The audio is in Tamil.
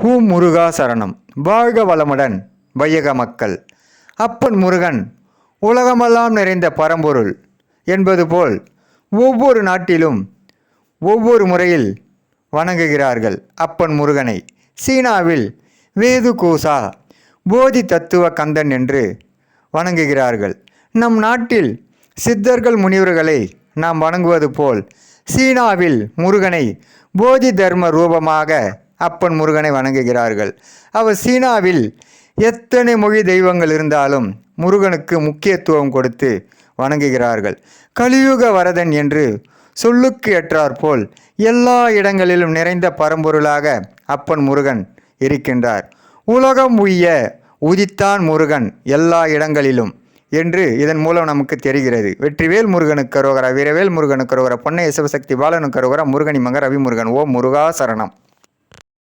முருகா சரணம். வாழ்க வளமுடன் வையக மக்கள். அப்பன் முருகன் உலகமெல்லாம் நிறைந்த பரம்பொருள் என்பது போல் ஒவ்வொரு நாட்டிலும் ஒவ்வொரு முறையில் வணங்குகிறார்கள் அப்பன் முருகனை. சீனாவில் வேதுகூசா போதி தத்துவ கந்தன் என்று வணங்குகிறார்கள். நம் நாட்டில் சித்தர்கள் முனிவர்களை நாம் வணங்குவது போல் சீனாவில் முருகனை போதி தர்ம ரூபமாக அப்பன் முருகனை வணங்குகிறார்கள். அவர் சீனாவில் எத்தனை மொழி தெய்வங்கள் இருந்தாலும் முருகனுக்கு முக்கியத்துவம் கொடுத்து வணங்குகிறார்கள். கலியுக வரதன் என்று சொல்லுக்கு ஏற்றாற்போல் எல்லா இடங்களிலும் நிறைந்த பரம்பொருளாக அப்பன் முருகன் இருக்கின்றார். உலகம் உய்ய உதித்தான் முருகன் எல்லா இடங்களிலும் என்று இதன் மூலம் நமக்கு தெரிகிறது. வெற்றிவேல் முருகனுக்கு அரோகரா, வீரவேல் முருகனுக்கு அரோகரா, பொன்னைய சிவசக்தி பாலனுக்கு அரோகரா, முருகனி மகர் ரவி முருகன். ஓம் முருகா சரணம்.